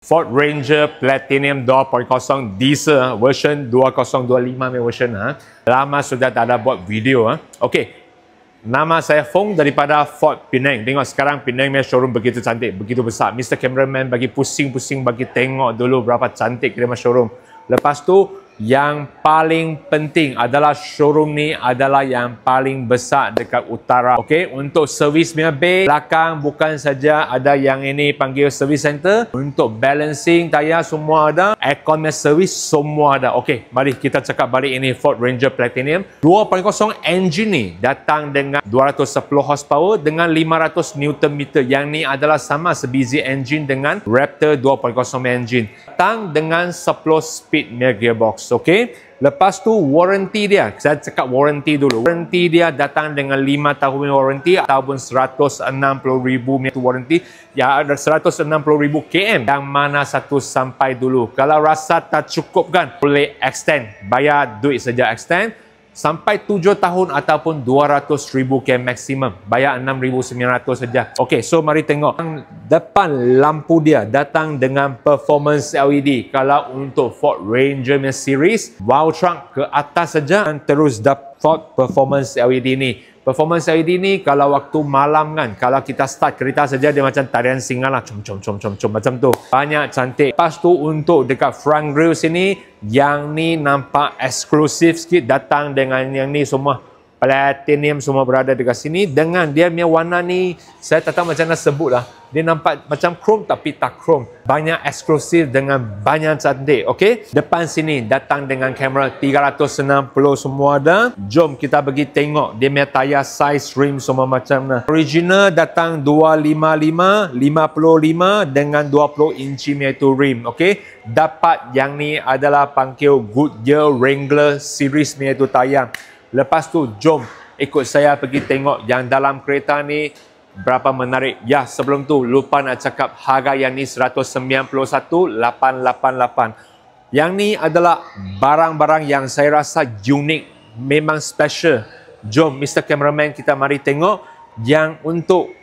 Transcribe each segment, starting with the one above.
Ford Ranger Platinum 2.0 diesel version 2025 version lama sudah tak ada buat video Okey. Nama saya Fong daripada Ford Penang. Tengok sekarang Penang punya showroom begitu cantik, begitu besar. Mr. Cameraman bagi pusing-pusing bagi tengok dulu berapa cantik dia punya showroom. Lepas tu yang paling penting adalah showroom ni adalah yang paling besar dekat utara. Okey, untuk servis punya bay belakang bukan saja ada yang ini panggil service center, untuk balancing tayar semua ada, aircon punya service semua ada. Okey, mari kita cakap balik ini Ford Ranger Platinum 2.0 engine ni datang dengan 210 horsepower dengan 500 Nm. Yang ni adalah sama sebiji engine dengan Raptor 2.0 engine. Datang dengan 10 speed gearbox. Okey. Lepas tu warranty dia. Saya cakap warranty dulu. Warranty dia datang dengan 5 tahun warranty ataupun 160,000 warranty. Ya, ada 160,000 km. Yang mana satu sampai dulu. Kalau rasa tak cukup kan, boleh extend. Bayar duit saja extend. Sampai 7 tahun ataupun 200,000 km maksimum. Bayar 6,900 saja. Okey, so mari tengok. Depan lampu dia datang dengan performance LED. Kalau untuk Ford Ranger series, wow trunk ke atas saja terus dapat performance LED ni. Performance LED ni kalau waktu malam kan, kalau kita start kereta saja dia macam tarian singa lah, com macam tu. Banyak cantik. Lepas tu untuk dekat front grille sini, yang ni nampak eksklusif sikit, datang dengan yang ni semua platinum semua berada dekat sini dengan dia punya warna ni, saya tak tahu macam mana sebut lah. Dia nampak macam chrome tapi tak chrome. Banyak eksklusif dengan banyak cantik. Okey, depan sini datang dengan kamera 360 semua ada. Jom kita pergi tengok dia punya tayar size rim semua macam mana. Original datang 255, 55 dengan 20 inci iaitu rim. Okey, dapat yang ni adalah panggil Goodyear Wrangler series iaitu tayar. Lepas tu jom ikut saya pergi tengok yang dalam kereta ni berapa menarik. Ya, sebelum tu lupa nak cakap harga yang ni 191,888. Yang ni adalah barang-barang yang saya rasa unik, memang special. Jom Mr. Cameraman kita mari tengok. Yang untuk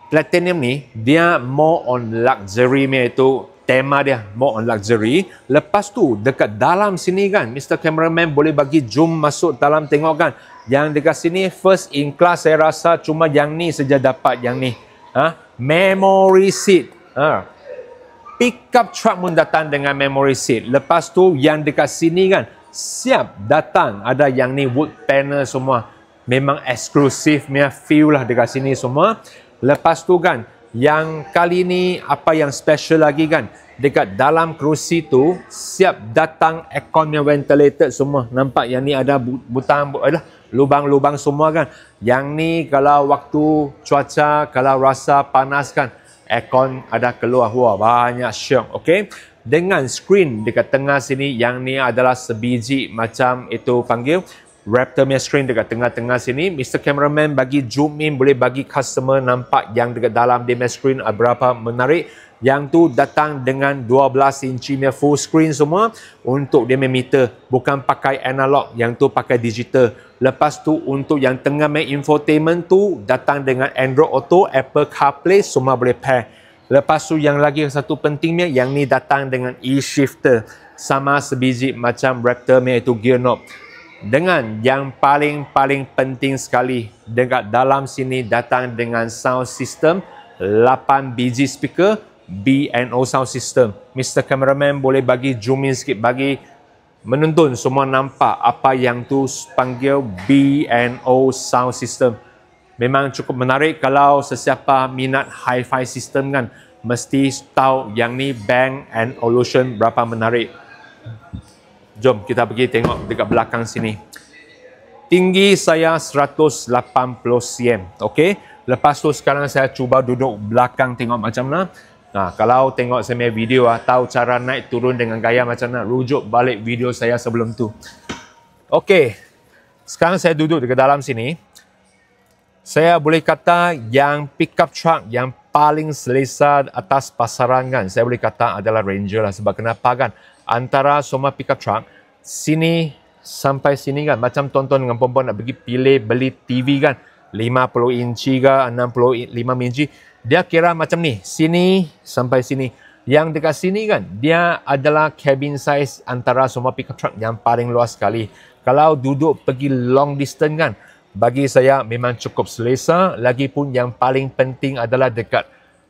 Platinum ni dia more on luxury, iaitu tema dia more on luxury. Lepas tu dekat dalam sini kan, Mr. Cameraman boleh bagi zoom masuk dalam tengok kan. Yang dekat sini first in class saya rasa cuma yang ni saja dapat yang ni. Memory seat. Pickup truck pun datang dengan memory seat. Lepas tu yang dekat sini kan siap datang ada yang ni wood panel semua. Memang eksklusif punya feel lah dekat sini semua. Lepas tu kan yang kali ni apa yang special lagi kan, dekat dalam kerusi tu siap datang aircon yang ventilated semua. Nampak yang ni ada butang lubang-lubang semua kan. Yang ni kalau waktu cuaca kalau rasa panas kan, aircon ada keluar. Wah, banyak syok. Okey, dengan screen dekat tengah sini, yang ni adalah sebiji macam itu panggil Raptor punya screen dekat tengah-tengah sini. Mr. Cameraman bagi zoom in, boleh bagi customer nampak yang dekat dalam dia punya screen berapa menarik. Yang tu datang dengan 12 inci punya full screen semua untuk dia punya meter. Bukan pakai analog, yang tu pakai digital. Lepas tu untuk yang tengah punya infotainment tu datang dengan Android Auto, Apple CarPlay, semua boleh pair. Lepas tu yang lagi satu pentingnya, yang ni datang dengan e-shifter. Sama sebiji macam Raptor iaitu gear knob. Dengan yang paling penting sekali, dekat dalam sini datang dengan sound system 8 biji speaker B&O sound system. Mr. Cameraman boleh bagi zoom in sikit, bagi menonton semua nampak apa yang tu panggil B&O sound system. Memang cukup menarik. Kalau sesiapa minat hi-fi system kan, mesti tahu yang ni Bang & Olufsen berapa menarik. Jom kita pergi tengok dekat belakang sini. Tinggi saya 180 cm. Okey. Lepas tu sekarang saya cuba duduk belakang tengok macam mana. Kalau tengok saya punya video tahu cara naik turun dengan gaya macam mana, rujuk balik video saya sebelum tu. Okey. Sekarang saya duduk dekat dalam sini. Saya boleh kata yang pickup truck yang paling selesa atas pasaran kan, saya boleh kata adalah Ranger lah. Sebab kenapa kan? Antara semua pickup truck sini sampai sini kan, macam tonton dengan perempuan nak pergi pilih beli TV kan, 50 inci ke 65 inci, dia kira macam ni, sini sampai sini. Yang dekat sini kan, dia adalah cabin size antara semua pickup truck yang paling luas sekali. Kalau duduk pergi long distance kan, bagi saya memang cukup selesa. Lagipun yang paling penting adalah dekat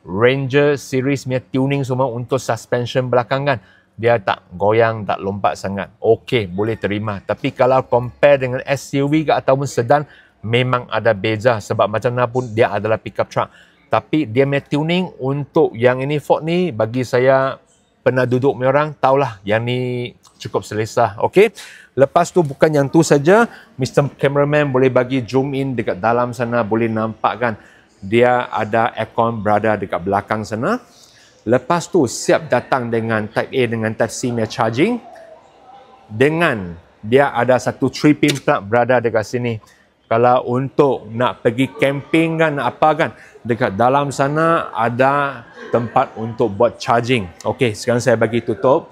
Ranger series punya tuning semua untuk suspension belakang kan. Dia tak goyang, tak lompat sangat. Okey, boleh terima. Tapi kalau compare dengan SUV ke ataupun sedan, memang ada beza. Sebab macam mana pun dia adalah pickup truck. Tapi dia punya tuning untuk yang ini Ford ni, bagi saya pernah duduk punya orang, tahulah yang ni cukup selesa. Okey. Lepas tu bukan yang tu saja, Mr. Cameraman boleh bagi zoom in dekat dalam sana, boleh nampak kan. Dia ada aircon berada dekat belakang sana. Lepas tu siap datang dengan Type A dengan Type C punya charging. Dengan dia ada satu 3-pin plug berada dekat sini. Kalau untuk nak pergi camping kan, apa kan, dekat dalam sana ada tempat untuk buat charging. Okey, sekarang saya bagi tutup.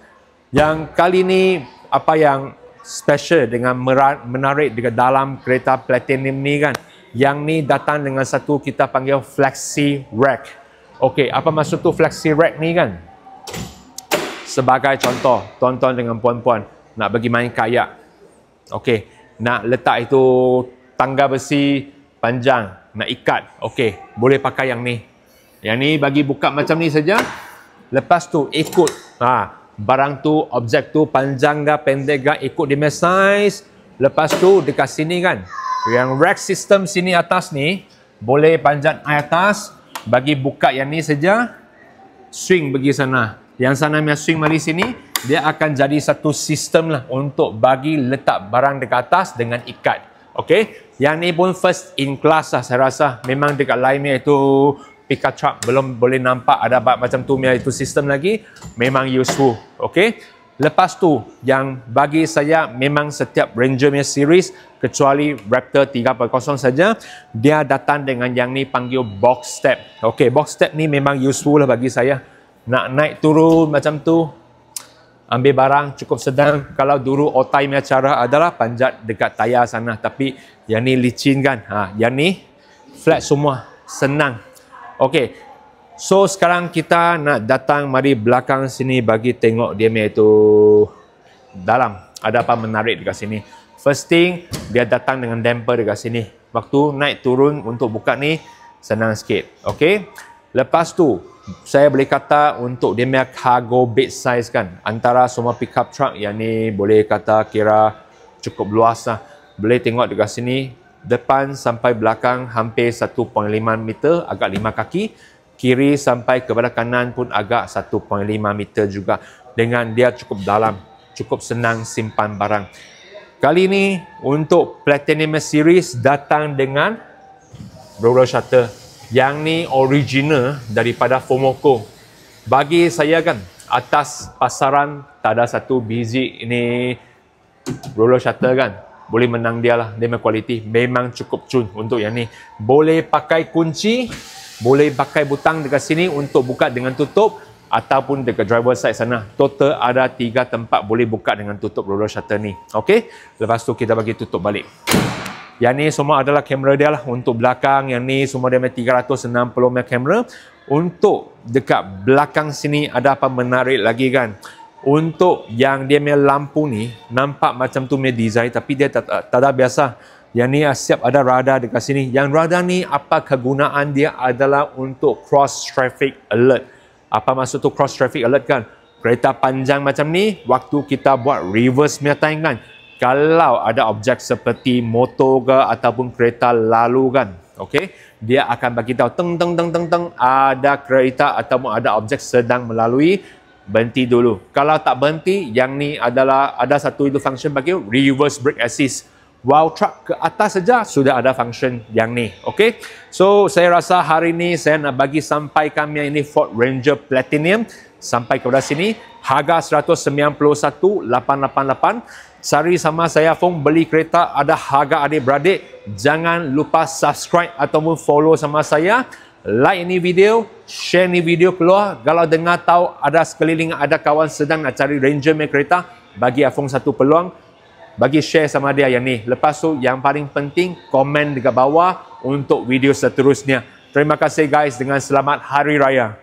Yang kali ni, apa yang special dengan menarik dekat dalam kereta Platinum ni kan, yang ni datang dengan satu kita panggil flexi rack. Okey, apa maksud tu flexi rack ni kan? Sebagai contoh, tuan-tuan dengan puan-puan nak pergi main kayak. Okey, nak letak itu tangga besi panjang, nak ikat. Okey, boleh pakai yang ni. Yang ni bagi buka macam ni saja. Lepas tu ikut barang tu, objek tu panjang ke pendek ke, ikut dia punya size. Lepas tu dekat sini kan, yang rack system sini atas ni boleh panjat atas, bagi buka yang ni saja, swing pergi sana. Yang sana punya swing mari sini, dia akan jadi satu sistem lah untuk bagi letak barang dekat atas dengan ikat. Okey, yang ni pun first in class lah saya rasa. Memang dekat lainnya itu pickup truck belum boleh nampak ada macam tu itu sistem lagi. Memang useful. Okey, lepas tu yang bagi saya memang setiap Ranger punya series kecuali Raptor 3.0 saja, dia datang dengan yang ni panggil box step. Okey, box step ni memang useful lah bagi saya. Nak naik turun macam tu, ambil barang cukup sedang. Kalau dulu otai punya cara adalah panjat dekat tayar sana. Tapi yang ni licin kan. Yang ni flat semua. Senang. Okey. So sekarang kita nak datang mari belakang sini bagi tengok dia punya itu dalam. Ada apa menarik dekat sini. First thing, dia datang dengan damper dekat sini. Waktu naik turun untuk buka ni, senang sikit. Okey. Lepas tu, saya boleh kata untuk dia punya cargo bed size kan, antara semua pickup truck yang ni boleh kata kira cukup luas lah. Boleh tengok dekat sini, depan sampai belakang hampir 1.5 meter, agak 5 kaki. Kiri sampai kepada kanan pun agak 1.5 meter juga. Dengan dia cukup dalam, cukup senang simpan barang. Kali ni untuk Platinum Series datang dengan roller shutter. Yang ni original daripada Fomoco. Bagi saya kan, atas pasaran tak ada satu biji ini roller shutter kan. Boleh menang dia lah. Dia punya kualiti memang cukup cun untuk yang ni. Boleh pakai kunci, boleh pakai butang dekat sini untuk buka dengan tutup, ataupun dekat driver side sana. Total ada 3 tempat boleh buka dengan tutup roller shutter ni. Okey, lepas tu kita bagi tutup balik. Yang ni semua adalah kamera dia lah untuk belakang. Yang ni semua dia punya 360 mm kamera. Untuk dekat belakang sini ada apa menarik lagi kan. Untuk yang dia punya lampu ni nampak macam tu punya design, tapi dia tak ada biasa. Yang ni siap ada radar dekat sini. Yang radar ni apa kegunaan dia adalah untuk cross traffic alert. Apa maksud tu cross traffic alert kan? Kereta panjang macam ni, waktu kita buat reverse punya time kan, kalau ada objek seperti motor ke ataupun kereta lalu kan, okey, dia akan bagi tahu teng teng teng teng teng ada kereta ataupun ada objek sedang melalui, berhenti dulu. Kalau tak berhenti, yang ni adalah ada satu itu function bagi reverse brake assist. Wow, truck ke atas saja sudah ada function yang ni. Okey. So saya rasa hari ni saya nak bagi sampaikan yang ini Ford Ranger Platinum sampai kepada sini. Harga 191,888. Cari sama saya Fong, beli kereta ada harga adik-beradik. Jangan lupa subscribe ataupun follow sama saya. Like ini video, share ni video keluar. Kalau dengar tahu ada sekeliling ada kawan sedang nak cari Ranger punya kereta, bagi Afong satu peluang, bagi share sama dia yang ni. Lepas tu yang paling penting, komen dekat bawah untuk video seterusnya. Terima kasih guys, dengan selamat Hari Raya.